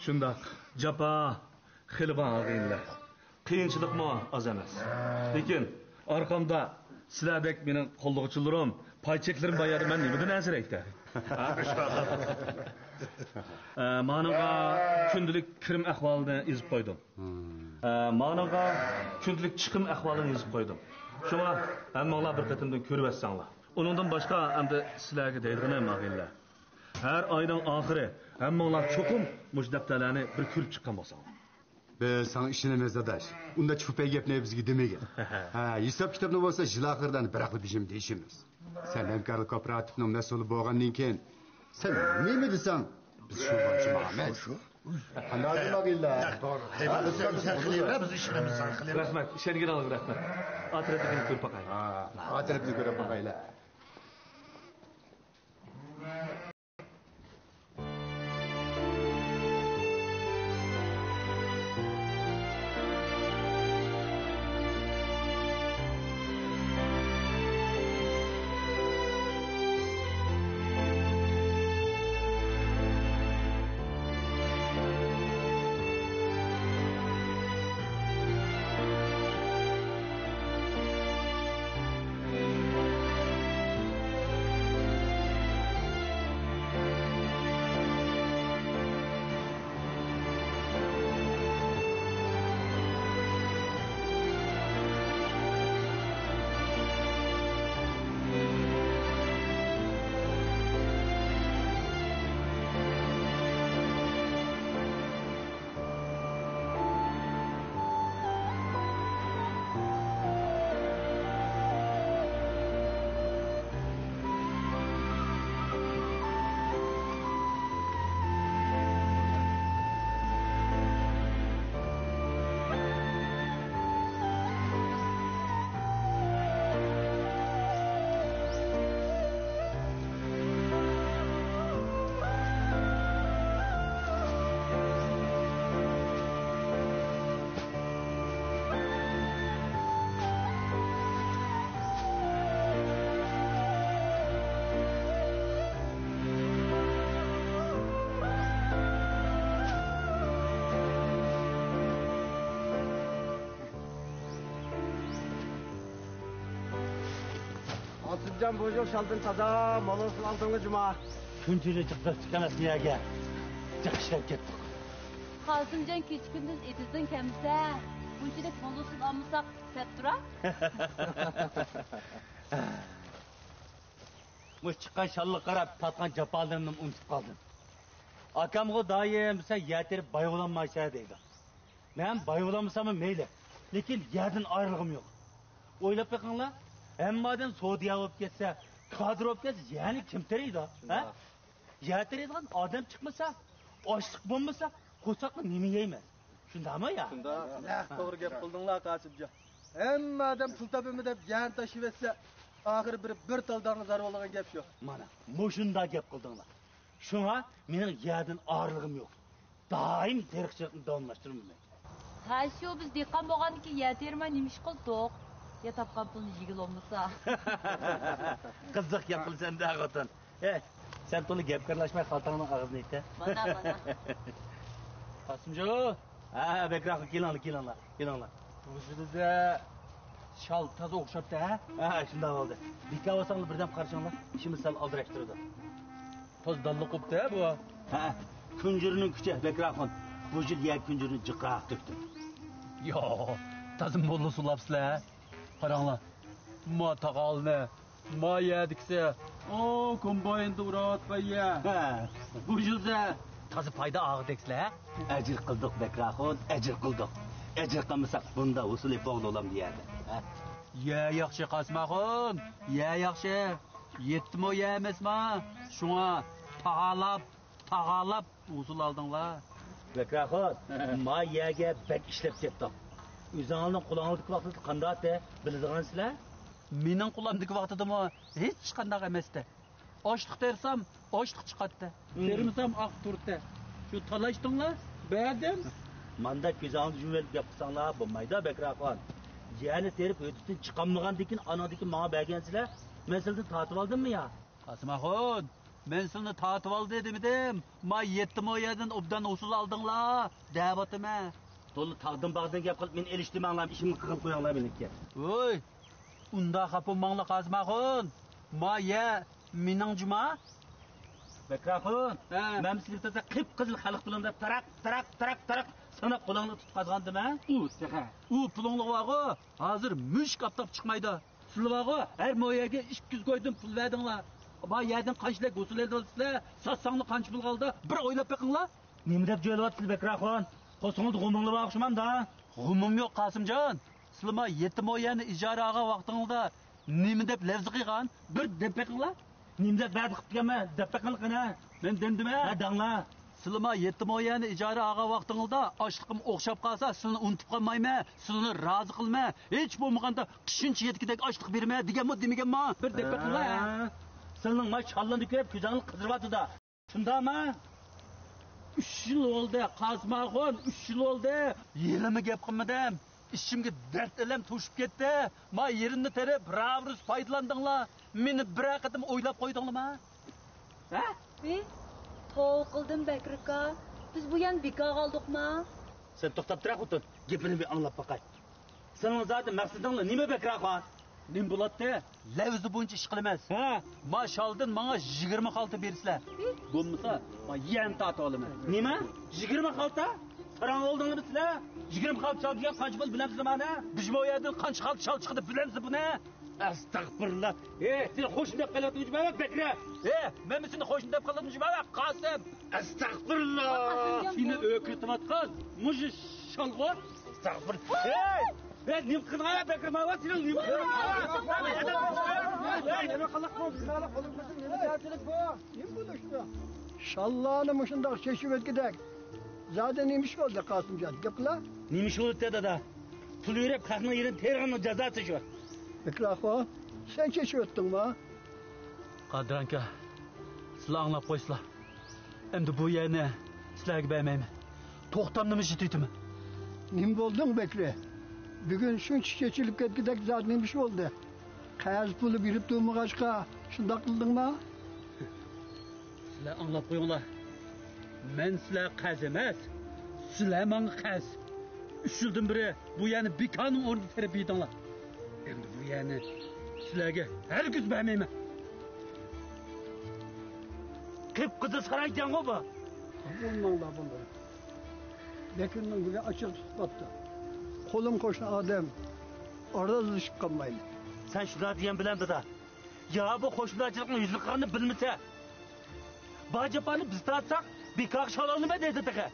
Shundoq, japa, xilban ag'inlar. Qiyinchilikmi oz emas. Lekin orqamda sizlardek mening qo'llovchilarim, paycheklarim bayar men nimadan ansiraydi? Managa kundalik kirim ahvolini yozib qo'ydim. Managa kundalik chiqim ahvolini yozib qo'ydim. Shunga hammanglar bir qatimdan ko'rib olsanglar. Uningdan boshqa endi sizlarga deydiganim ag'inlar. Her aydan ahiri hammanglar cho'qim mush daftarlarni bir ko'rib chiqqan bo'lsanglar. Biz sana işinemiz adaş. Unda çöpe gepne bizgi demegen. Hesap kitapını bolsa jil ahırdan biraklı bizim deyişimiz. Sen hemkarlık kooperatifinin mesulü boğandan keyin sen neymi desen? Biz şu bolçu Mehmet. Anladın mı illa? Doğru. Sen kılıyla biz işinemiz sen kılıyla. Rahmet, işe gir alıp rahmet. Atretikini görüp bakayım. Atretikini görüp bakayım. Can bozuk şaldın taza, malosunu aldığını cuma. Küncüyle çıkamasın yaga. Çıkışlar gittik. Kasımcan keç gündüz etizden kemse. Bunçilik malosunu almasak set dura. Muş çıkan şallı karab tatkan capalarımdan unutup kaldım. Akamı daim sen yeterip bayılanmaysa deydi. Ben bayılanmasam meyle. Lekin yerden ayrılığım yok. Oylap bakınlar. Emmadan Suudiya olup geçse, kadr olup geçse, yani kim teriydi ha? Ya teriydiğin adam çıkmasa, açlık bulmasa, ko'saqni nemi yeymez. Şunda mı ya? Şunda. Doğru gap kıldınlar Kasımca. Emmadan pul tapımı dep yan taşıp etse, ahir bir taldarını zarvalıgan gap yok. Mana, moşunda gap kıldınlar. Şuna mening yerden ağırlığım yok. Daim terikçilikni davamlaştırmam. Ha şu biz dekan boğanı ki ya terime nemiş kıldık. Ya tapkan pulunu jigil olmasa. Kızık yapılsan da ağıtın. Sen tolu gepkarlaşmay xaltanın ağzını itte. Bana. Kasımcı. Bekrakı kelanlar. Bu da şal taza okşaptı ha? Şundan oldu. Dikkat olsanlar birden karşınlar. İşimiz sal aldıraştırdı. Toz dallı koptu ha bu. Küncürünün küçe Bekrakın. Bu jil yer küncürünü cıqraq döktü. Yo, tazım bollu sulapsıla. Qaranglar. Ma taqalni, ma yedikse. O, kombayinda uratmaya. Bu jilsa tazı payda ağıdeksizlar. Ecir qildik Bekrakın, ecir qildik. Ecir qilmasak bunda usul epog'li olam deyadi. Ya yaxshi Qasmaxon, ya yaxshi. Yetdimi o ya emasmi? Shunga tağalab usul aldinglar. Bekrakın, ma yaga bek ishlab ketdik. O'zingizning qulog'ingizga vaqtida qanday biladigansizlar? Mening qo'limdagi vaqtida hech qanday emasdi. Ochliq tersam, ochliq chiqadi. Termisam oq turdi. Shu talashdinglar, berdim. Manda ko'zingizga jumlab gap qilsanglar bo'lmaydi Bekrakon. Jiyani terib o'tibdan chiqolmagandan keyin anadagi menga bergansizlar. Men sizdan tortib oldimmi ya? Qasmaxon, Men sizni tatib ol dedim. Ma 7 moyadan obdan usul aldinglar, deb ataman. To'li taqdim bag'dan gap qilib men elishtirmanglar, ishimni qilib qo'yinglar meniki. Voy, unda xapomanglar Qazmaxon. Ma ya mening juma. Bekraxon, men sizga qip-qizil xalq pulini taraq sana qo'lingni tutqazgandim-a? U pulingni vaqo, hozir mush qaptab chiqmaydi. Sizlarga har moyaga 200 qo'ydim pul verdinglar. Ba yerdan qanchalik usul eldinglar? Satsangni qancha pul qoldi? Bir o'ylab beqinglar. Nima deb jo'ylayapsiz Bekraxon? Qo'singni g'umingni o'xshamam-da. G'umim yo'q Qosimjon. Sizlar 7 moyani ijaraga vaqtingizda nima deb lafz qilgan? Bir deb beqinglar. Nima deb va'da qilib kelgan? Deb beqinglar. Men dendim-a? Ha, danglar. Sizlar 7 moyani ijara ağa vaqtingizda ochliqim o'xshab qolsa, sizni unutib qolmayman, sizni rozi qilma. Hech bo'lmaganda qishinchi yetkidek ochliq berma deganmi, demaganmi? Bir deb beqinglar. Sening ma challanni ko'rib ko'zingni qidiryapti-da. Shundami? 3 yil oldu Qazmaxon, 3 yil oldu. Yerimi gap qilmadim. İşimga dard ilam to'shib ketdi. Ma yerimni terib, ravrus foydalandinglar. Meni bir qatim o'ylab qo'ydinglarmi? Ha? To'q qildim Bakrika. Biz bu yan beka qoldikmi? Sen to'xtab tura xotun. Gapini bir anglab boqay. Sening zaten maqsading nima Bakraxon? Nim bo'ladi? Lavzi bo'yicha ish qilamiz. Ha, mashaldan menga 26 bersizlar. Bo'lmasa, men yan tatib olaman. Nima? 26? Sarang oldingmi sizlar? 26 chalga qancha pul bilamsiz mana? Biz bu yerdan qancha xalq chal chiqdi bilamsiz buni? Astagfirullah. Sen qo'shin deb qilyapsizmi Bakra? Men seni qo'shin deb qilyapsizmi Qosim? Astagfirullah. Seni o'kirtayotgan mush shalg'or. Astagfirullah. Nim qilgan Bakra ma va seni nim Şallahını muşundak çeşip etkidek. Zaten neymiş oldu Kasımcan? Gıpla. Neymiş oldu dada? Pul verip kalkma yerin terganın cezası şu. Bekrako, sen çeşip ettin mi? Qadranka, sizlar anlab qo'ysizlar. Endi bu yerni sizlarga bermayman. To'xtamni yetitimi? Nim boldun Bekri? Bugün şuncha çeşilip etkidek zaten neymiş oldu? Qayaz pulu birip durmağaçka, şundak kıldın mı? Sizlar anlab qo'yinglar. Men sizlar qaz emas. Sizlar menga qaz. 3 yildan beri bu yerni bekaning o'rnida terib yedinglar. Endi bu yerni sizlarga hargiz bermayman. Qip-qizil saraydan o bu. Bundan da. Bekir'in bile açık tutmadı. Kolum koşan adam orada zışıp kalmaydı. Sen şurada diyen bilen dada. Ya bu koşulacılıkla yüzlük kanını bilmese. Bacapanı biz tatsak bir kalk şalanı mı dedi tıkı?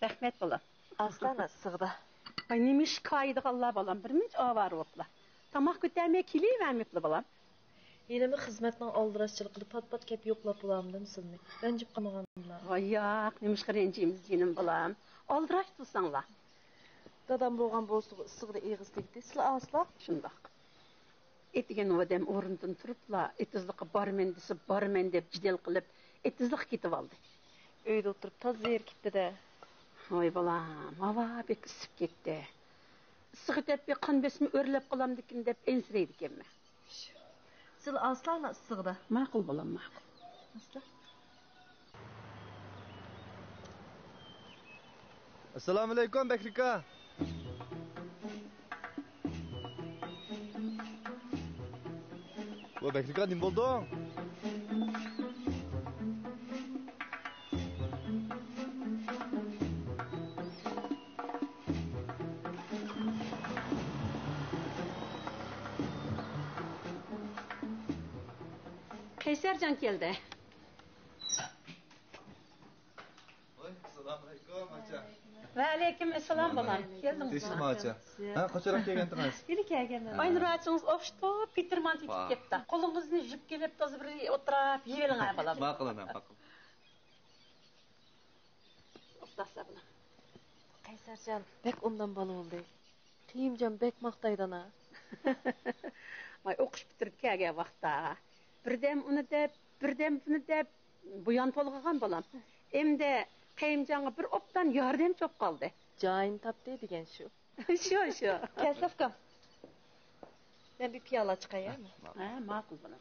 Rahmet bolam. Aslana sığda. Ay neymiş kaydı Allah bolam. Bir minç avar opla. Tamaq götürmeye kiliyi vermekli bolam. Yine hizmetten aldıraççılıklı pat kep yoklap bulamdım sılmı. Ben cip kamaganımla. Ay yak neymiş kırıncıyımız yenim bolam. Aldıraç tutsanla. Dadam boğan boğazlığı sığda iğiz dikti. Sıla asla. Şundak. Etigen o adam orundan turupla etizlik barmen desi barmen dep cidel kılıp etizlik kitip aldı. Öyle oturup taz yer gitti de. Oy bolam, hava bek ısıp gitti. Sığı dep bir kan besimi örlep kalam dikin dep ensireydi kemme. Sıla aslana sığda. Makul bolam makul. Asla. Assalamu alaikum Bekrika. Bu Bekrika nim oldu? Kaysercan geldi. Assalamu alaikum acha. Ve aleyküm esselam bolam. Geldim. Teşekkür acha. Ha, kaçarak kelgandingiz? Yine kelgen. Ay nuraçınız ofştu, Peterman tetip ketdi. Qo'lingizni yuvib kelib, toza bir o'tirib, yeyveling bolam. Ma'qul onam, ma'qul. To'xtasa bolam. Kaysarcan bek ondan balı oldu. Kıyımcan bek maqtaydana. Ay o'qish bitirib kelgan vaqtda birdam uni deb birden bunu deb buyan tolg'agan bolam. Endi Qayimjonga bir obdan yordam çok qoldi. Joyini topdi degan shu. Shu. Kasafka. Ben bir piyola chiqaymi? Ha, ma'qul bolam.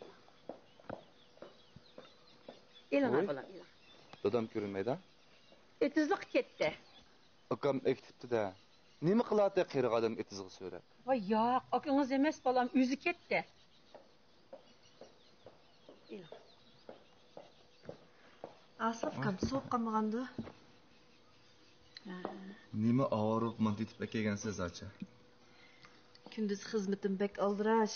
Elana bolam, elana. Dadam ko'rinmaydi. Etizlik ketdi. Akam ekiptida. Nima qiladi qiyriq odam etizga so'rab? Voy yo'q, akangiz emas bolam, o'zi ketdi. Asafkam so'p qolmagandı. Nima og'riq mantitib kelgansiz acha? Gündüz xizmetim bek aldıraş.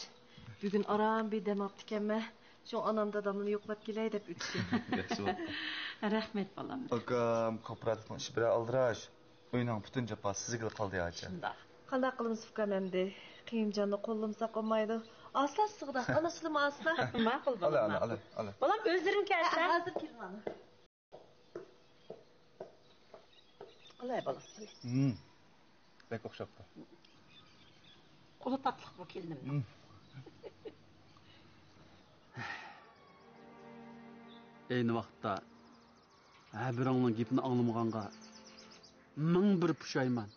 Bugün aram bir dem aptikenme. Şu anam dadamını yoklap geley dep ütüdü. Yaxshi bo'ldi. Rahmet bolam. Akam kooperatifning ishi bilan aldirash. Uyning butun jafosi sizga qoldi acha. Qanday qilamiz Fukam endi? Qiyimjonni qo'llamsak olmaydi. Asla sig'da. Ana silma asla. Ma'qul bolam. Ala. Bolam o'zlaring kelsa. Hozir kelmani. Qalay bolam. Bek o'xshabdi. Qo'li tatliq bu keldim. Eyni vaqtda birinin gapini anlamaganga ming bir pushayman.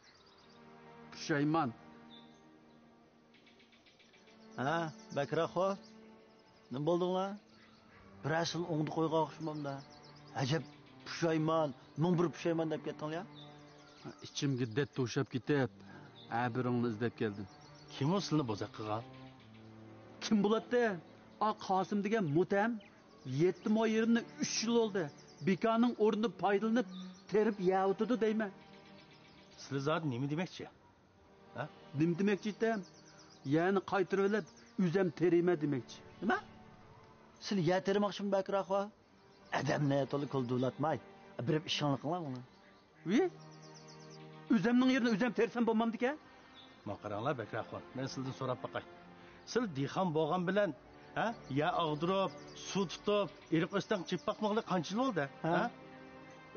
Ha, Bakraxo. Nima bo'ldinglar? Bir asl o'ngni qo'yga o'xshamamda. Ajab pushayman, ming bir pushayman deb ketdinglar. İçimga det to'shab ketib, birini izlab keldim. Kim o sizni bozaq qilgan? Kim bo'ladi? Qosim degan mutam 7 oy yerimni 3 yil oldi. Bekaning o'rnini foydalanib terib yavtidi deyman. Siz zot nima demoqchi? Ha? Nim demoqchi edim? Yani qaytirib olib, üzem terime demoqchi. Nima? Siz ya terimoqchimi Bakraxo? Adamni to'li qo'ldulatmay, birib ishonib qilaman uni. Vi? Üzemning yerine üzem tersem bo'lmamdiki? Maqaranglar Bakraxo, men sizdan so'rab baqay. Siz dixon bo'lgan bilan, ha? Ya ag'dirib, suv tutib, eriq o'stan chipaqmoqli qancha yil bo'ldi, ha?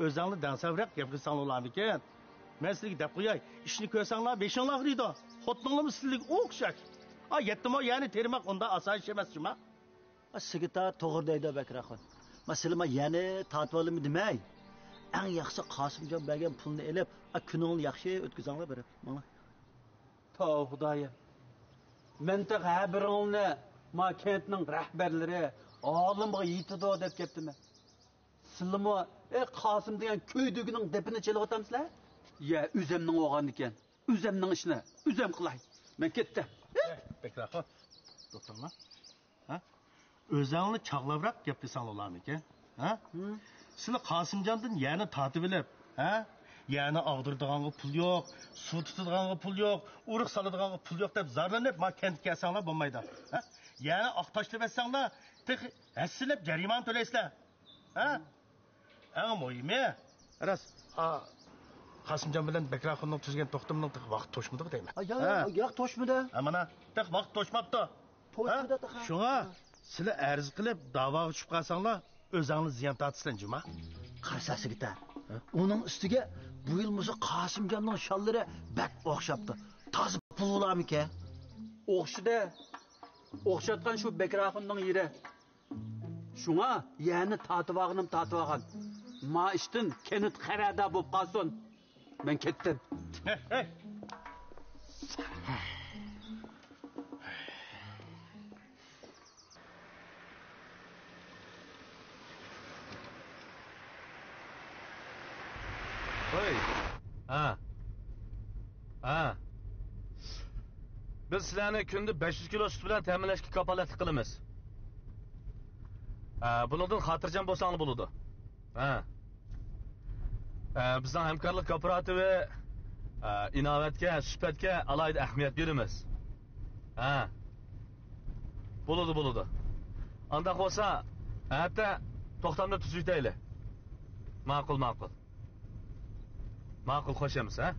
O'zingni dansavroq gap qilsang bo'larmikan? Men sizga deb qo'yay, ishni ko'rsanglar, beshinglar og'riydi. Xotininglarmi sizlik o'xshak. Yetdim o yani terimoq unda asoyish emasmi? Sigita to'g'ri deydi Bakraxo. Masalan, yani tatib olimi demay. Eng yaxshi Qosimjon bergan pulni elib, kuningni yaxshi o'tkazinglar berib. Mana. To Xudoyim. Mentiq birini ma kentning rahbarlari olimga yetidi deb ketdimi? Sizlarmi Qosim degan ko'ydigining depini chelib o'tamsizlar? Ya üzemning o'g'an ekan. Üzemning ishini üzem qilay. Men ketdim. Bakraxo. To'xtama. Ha? O'zingni chaqlavroq gap qilsang bo'larmikan? Ha? Sizlar Qosimjondan yana tatib olib, ha? Yani ag'dirdiganga pul yo'q, suv tutadiganiga pul yo'q, urug' soladiganiga pul yo'q deb zarlanib, ma kentga kelsanglar bo'lmaydi. Ha? Yani aqtashlab etsanglar, hassilab jarimani to'laysizlar. Ha? Eng muhimi, ras, Qosimjon bilan Bakraxoning tuzgan to'xtamning vaqt to'shmadi deyman. Yo'q, to'shmadi. Mana, vaqt to'shmabdi. To'shmadi. Shunga sizlar arz qilib da'voga tushib qolsanglar, o'zingiz ziyon tortisizlar juma. Qarsasi gitar. Onun üstüge bu yıl muzu Qosimjonning shollari bak o'xshabdi. Tozi pul bo'larmikan? O'xshida. O'xshatgan shu Bakraxoning yeri. Shunga yani tatib olgan. Ma ishdan kenit qarada bo'lib qolsin. Men ketdim. Hoy. Ha. Biz sizlarni kunda 500 kilo sut bilan ta'minlashga kafolatlik qilamiz. Buningdan xotirjam bo'lsanglar bo'ladi. Bizning hamkorlik kooperativi inovatga, suhbatga alohida ahamiyat beramiz. Bo'ladi. Anda bo'lsa, hatta to'xtamda tuzaytaylik. Ma'qul. Ma'qul qo'shamiz, ha?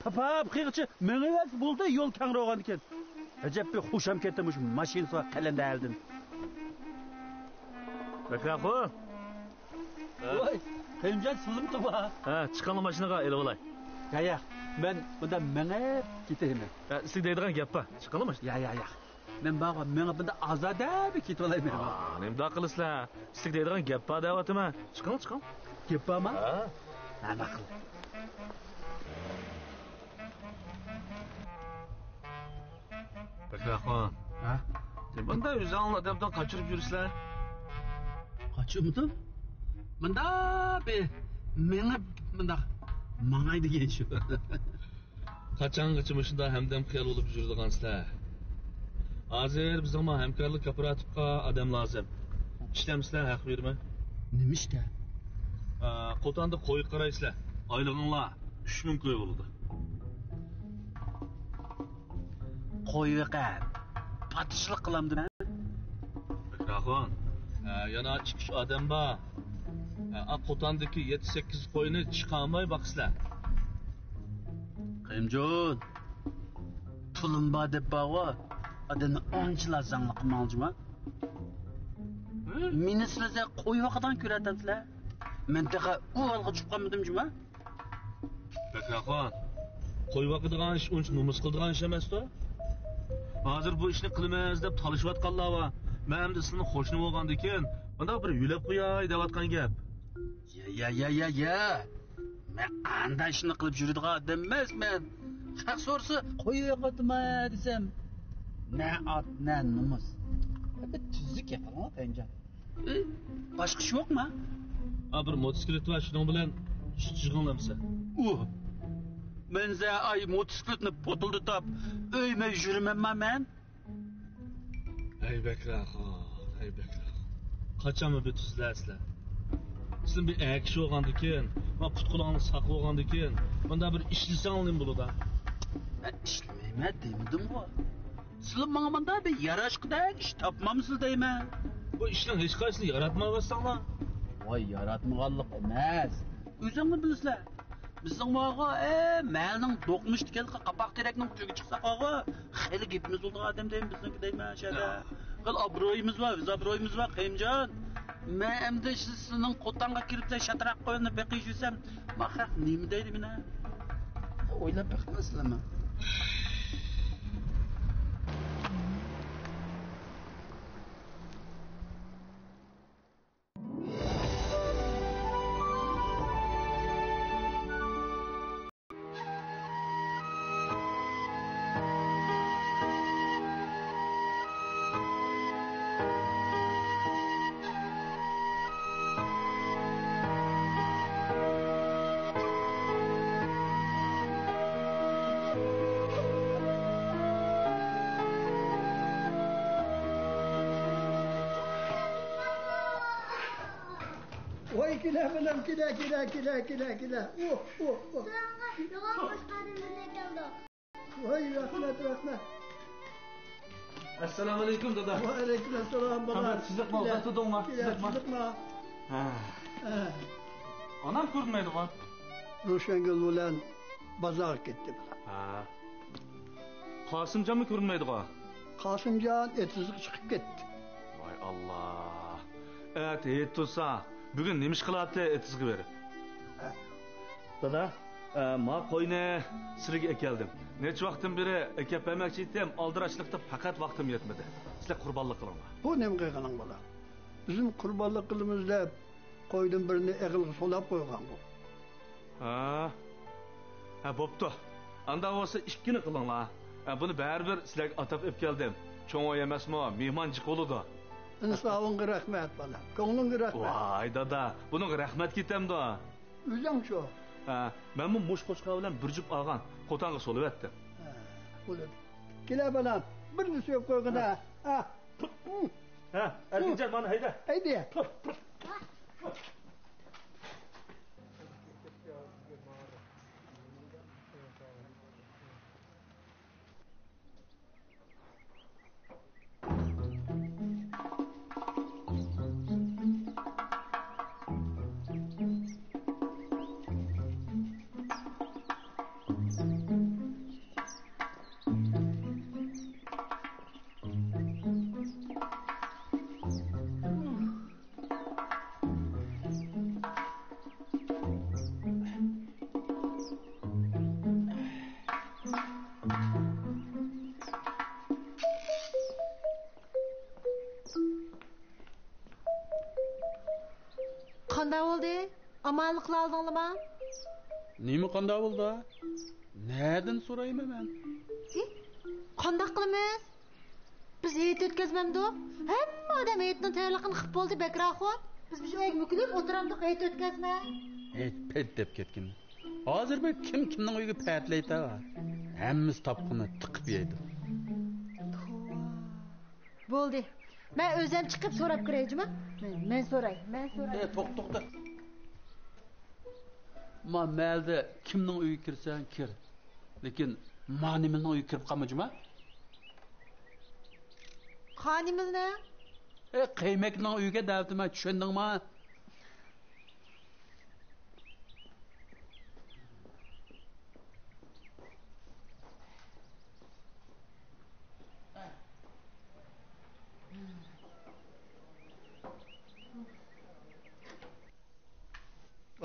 Papa, qiyiqchi, meni bo'ldi, yo'l kang bo'lgan ekan. Acep bir hoşam ketmiş maşinası kalende aldın. Bekraxon. Voy, Kayımcan sızım tuba. Ha, chiqqanli mashinaga elib olay. Ya, ben bunda mengep giteyim. Siz deydigan gap pa. Chiqqanli mashina. Ya. Men bağa mengep bunda azada bir git olayım. Nima qilasizlar? Siz deydigan gap pa deyapman. Chiqqan. Gap ama? Ha. Nima qil? Bekraxon. Ha? Sen bunday o'zingni odamdan qochirib yursizlar. Qochirdim? Bunda bir mengep bunda mangay degan shu. Qachongacha shunda hamdam xiyol bo'lib yurdigansizlar. Hozir bizga hamkorlik kooperativga odam lozim. Ishlamsizlar, haq berma. Nima ishda? Qo'tonda qo'y qaraysizlar. Oylig'inglar 3000 qo'y bo'ldi. Qo'yga qab. Patishlik qilamdim. Bekraxon, yana 2 odam bor. Qo'tondagi 7-8 qo'yni chiqarmay boqsizlar. Qayimjon. Pulim bor deb bağa adamni anchalar zangli qilmoqchimi? Meni sizlar qo'y vaqtidan ko'ratasizlar. Mintaqa u olg'a chiqib qolmadimmi? Bekraxon, qo'y vaqtidan ish uncha nomus qildigan ish emas-da. Hozir bu ishni qilmaymiz deb talishayotganlar va men endi sizni qo'shni bo'lgandan keyin bunda bir yulab qo'yay deyotgan gap. Ya. Men anda ishni qilib yuradigan odam emasman. Haq so'rsa qo'yga qotma desam, ne at ne nomus. Bir tuzlik yapalım Qayimjon. Boshqa ish yo'qmi? Bir motosiklet var şunun bilen çıkınlamsa. Men ay motosikletni potuldu tap, öyme yürümem men. Ey Bekraxon. Kaçan mı bütüzlərsizlər? Sizin bir əkiş olğandı ki, qutqulağını saqlı olğandı ki, bunda bir işlisən alayım bunu da. Ben işlemeyim demedim bu. Sizin bana bunda bir yaraşqıdan iş tapmamsınız deymen. Bu işin hiç qaysını yaratmağınızsanlar. Vay yaratmağanlıq emas. Özünüz bilirsizlər. Bizning mağa malning do'qmish tikalqa qapoq terakning uchiga chiqsa qağa, xeyli gapimiz bo'ldi odam deyman bizniki deyman shada. Qil obro'yimiz va Qayimjon. Men endi sizning qo'tonga kirib shatraq qo'yini beqish yursam, mahaq nima deydi meni? O'ylab beqmasizlarmi? Vay kila falan kila. Doğan hoş geldiniz geldi. Vay rahmet. Assalomu alaykum dada. Va alaykum assalom bola. Sizlik mi? Uzatdingmi? Sizlikmi? Ha. Onam ko'rmaydi qo'y. Ro'shangul bilan bozor ketdi. Ha. Qosimjonmi ko'rinmaydi qo'y? Qosimjon etizga chiqib ketdi. Voy Allah. Et tursa, bugun nima ish qilyapti etizga berib? Dada, ma qo'yni siriga ekeldim. Necha vaqtdan beri ekib bermoqchi edim, aldirashlikda faqat vaqtim yetmadi. Sizlar qurbonlik qilinglar. Bu nima qilganing bola? Bizim qurbonlik qilamiz deb qo'ydim birini egilga solab qo'ygan bu. Ha, bo'pti. Anda bo'lsa ikkini qilinglar. Buni baribir sizlarga atab olib keldim. Cho'ng emasmi, mehmonchi bo'ladi. İnsafınğa rahmet bana. Ko'nglingga rahmet. Vay dada, bunun rahmet ketemdi. O'zing shu. Men bu mush qo'shqa bilan bir jup olgan, qo'tonga solib etdim. Bo'ladi. Kela balam, birini so'yib qo'yganda. Erkinjon, mana hayda. Hayda. Qanday bo'ldi? Amanlik qildingmi? Nima qanday bo'ldi? Nereden sorayım ben? Qanday qilamiz? Biz heyet o'tkazmamdi. Hamma odam heyetning tayyorligini qilib bo'ldi, Bakraxon. Biz shu uyga mukilib o'tiramdik, heyet o'tkazma. Heyet pet deb ketkin. Hozir bir kimning uyiga patlaydi var. Hammamiz topqini tiqib yeydi. Bo'ldi. Men o'zim chiqib so'rab kiraymi? Men so'ray. To'xta. Ma məldə kimning uyiga kirsan kir. Lekin Manimilning uyiga kirib qolmajma? Qanimilni? Qiymakning uyiga davtma tushundingmi?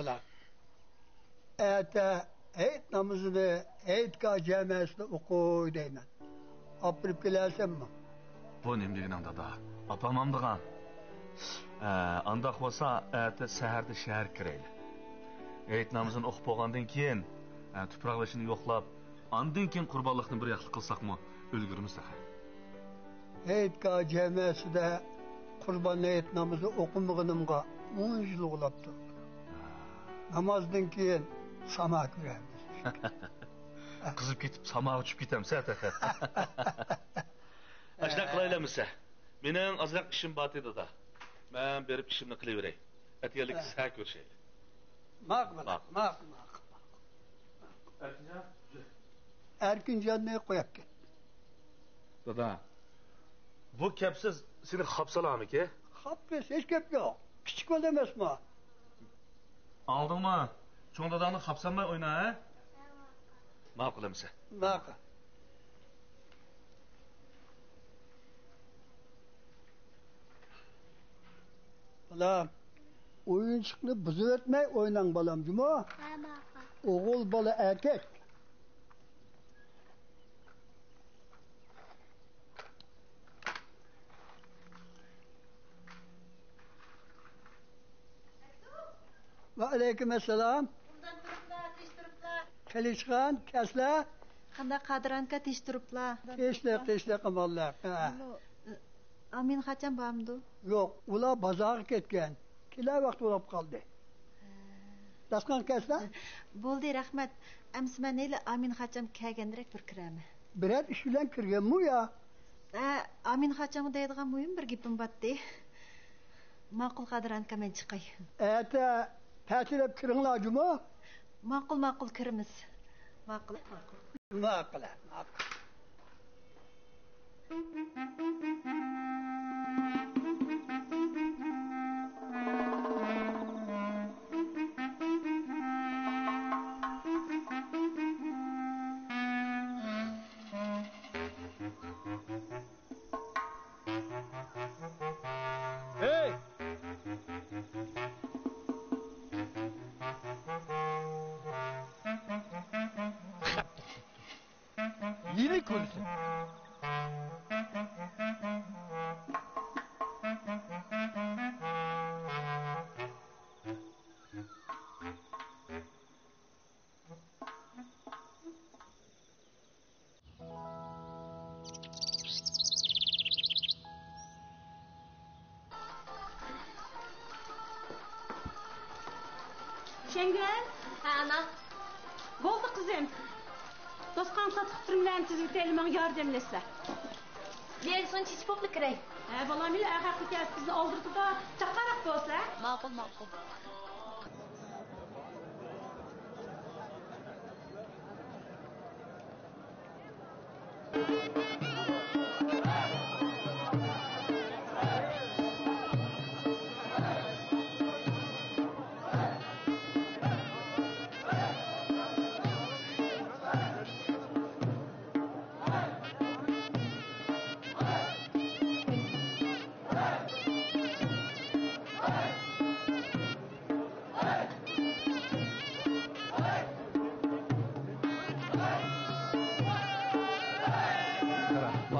Ulan. Heyet namazını Heytka camiasında oku deymen. Aprip gelsen mi? Bu nemligin dada. Apamamdıgan. Andaq olsa səhərdə şəhər kireyli. Heyet namazını oxub olğandan keyin tuproqlaşını yoxlab, andan keyin qurbanlıqni bir yaxlı qılsaqmı ölgürümüz daxı. Heytka camiasında kurban heyet namazı okumağınımga 10 yıl olaptı. Namazdan keyin samak vermiş. Kızıp gitip samağa uçup gitem zaten. Aşağı kılaylamızsa. Benim azrak işim batıydı da. Ben berip işimni kılıverey. Etiyelik sağ görüşeyim. Makbul. Erkincan ne koyak git? Dada. Bu kepsiz seni hapsalar mı ki? Hapsız hiç kep yok. Küçük olamaz mı? Aldın mı? Çoğun dadanı hapsanmay oyna ha? Makul emse. Makul. Balam, oyuncakını buzu etmey oynan balam cuma. Oğul bala erkek. Ve aleykümselam. Bundan turuplar, tiş turuplar. Kelişkan, kesle. Qanday qadranka tiş turuplar. Teşle kamallar. Amin xacham bormidi? Yo'q, ular bozorga ketgan. Kelar vaqt bo'lib qoldi. Dasqan kesla? Bo'ldi, rahmat. Amsi men eli Amin xacham kelgandirek bir kiraman. Birat ish bilan kirganmi ya? Amin xacham deydigan muhim bir gapim botdi. Ma'qul qadranka men chiqay. Ta'tilab kiringlar-jumi? Ma'qul kiramiz. Ma'qul. Hey! Yeni konuşun. Şengül. Ana. Bo'ldi qizim. Dostqan satib turmlarni tizib elman yordamlasa. Men so'ng chichpoqni kiray. Balam ila haqiqiy bizni oldirdi da chaqaraq bo'lsa. Ma'qul.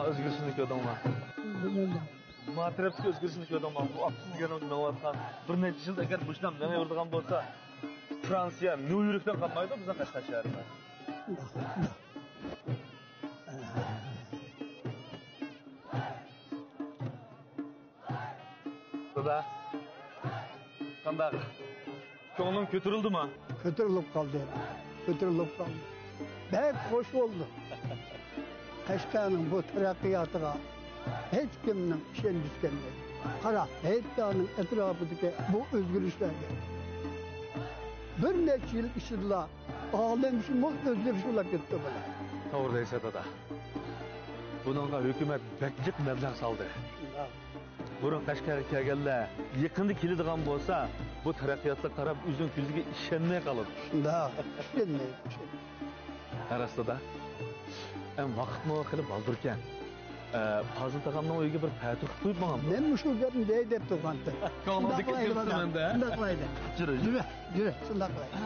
Özgürsünlük yodum var. Matrapga o'zgarishni ko'raman. Bu oqsilganim navbatdan bir necha yil agar bushnam yana yuradigan bo'lsa, Fransiya Nyu-Yorkdan qolmaydi bizning Qashqar shahrimiz. Baba. Qanday? Ko'nglim ko'tarildimi? Ko'tarilib qoldi. Ko'tarilib qoldi. Bek hoş oldu. Qashqarning bu taraqqiyotiga hech kimning ishonchisi kelmaydi. Qara, hayotning atrofidagi bu o'zgarishlarga bir necha yil ichida olam shunday o'zgarishlar ketdi bular. To'g'ri deysiz dada. Buningga hukumat bakjiq mablag' soldi. Burun Qashqarga kelganlar yaqinda keladigan bo'lsa, bu taraqqiyotga qarab o'zing ko'ziga ishonmay qoladi. Shunda, ishonmaydi. Arasida ham vaqtmi qilib oldirgan. Fazıl tağamdan uyga bir paytı qo'yibman. Men shu gapni deb turganda. Ko'nglimda ketibman-da. Shunday qilaydi. Yura, shunday qilaydi.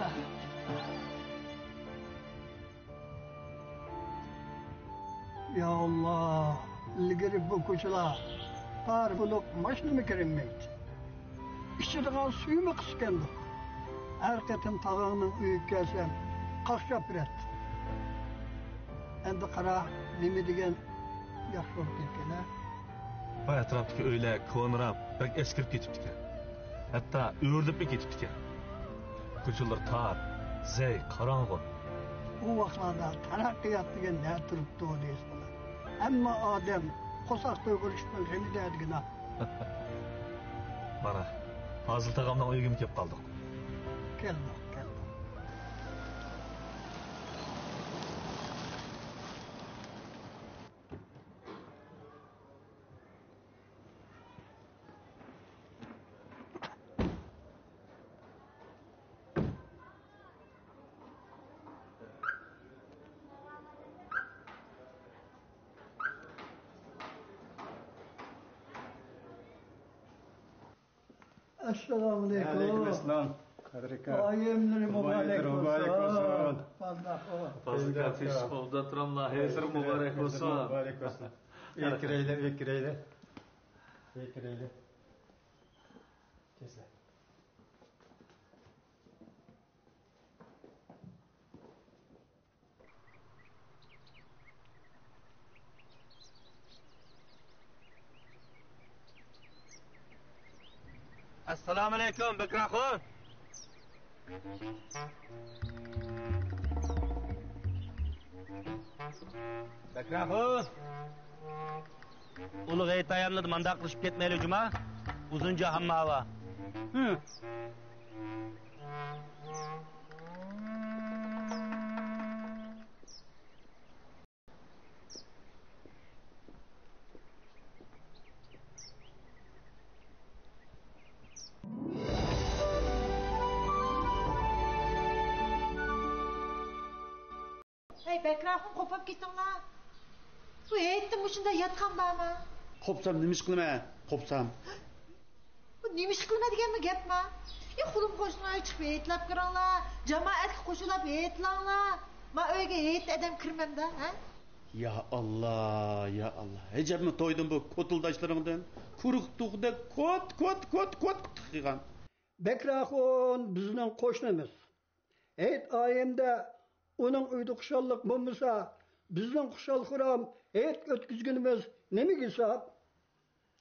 Ya Allah, ilgari bu ko'chalar par buluq mashinami kirilmaydi. İçidigan suyimi qisgandi. Har qatim tog'angning uyiga kelsam, qaqshab turadi. Endi qara, nima degan yaxshi bo'lib ketgan. Bu atrofdagi uylar ko'nrab, bak eskirib ketibdi ekan. Hatto o'rlib ketibdi ekan. Ko'chalar tor, zay, qorong'u. Bu vaqtlarda taraqqiyot degan ne turibdi deysizlar. Ammo odam qo'saq to'yg'ilishdan g'ini deydigina. Mana, Fazıl tağamdan uyga kelib qoldik. Keldi. Assalamu alaikum. Aleykümselam. Kadrika. Ayemleri mübarek olsun. Fazıl kardeş, ovda turanlar, hesir mübarek olsun. Mübarek olsun. Ekreyle. Kesle. Assalomu alaykum, Bakraxon. Bakraxon. Ulug' ayt tayyorladi, manda qilishib ketmaylik juma. Uzuncha hamma havo. Hey Bakraxon, qo'pib ketinglar. Bu aytdim shunda yotgan bormi? Qopsam nima ish qilaman? Qopsam. Bu nima ish qilma deganmi gapmi? Xulim qo'shnilar chiqib aytlab kiringlar, jamoatga qo'shilib aytlanglar. Men uyga ayt adam kirmamda, ha? Ya Allah. Hecabmi to'ydim bu ko'tildaşlarından. Quruq tuğda kot tıxıgan. Bakraxon bizning qo'shnimiz. Ayt oyimda onun uyda xushallik bo'lmasa, bizning xushal-xuram ayt o'tkazgunimiz nimaga hisob?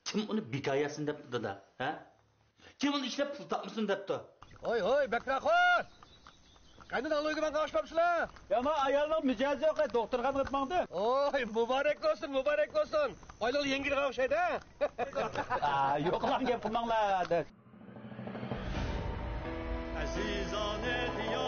Kim uni bikoyasin debdi dada, ha? Kim uni ishlab pul topmasin debdi? Hoy, Bakraxon! Qanday aloyga men qashmabsizlar? Ya men ayolning mijozi yo'q, doktorga gitmangdi. Oy, muborak olsun. Oylar yengil o'xshaydi. Yo'q lan gap qilmanglar. Azizane diyor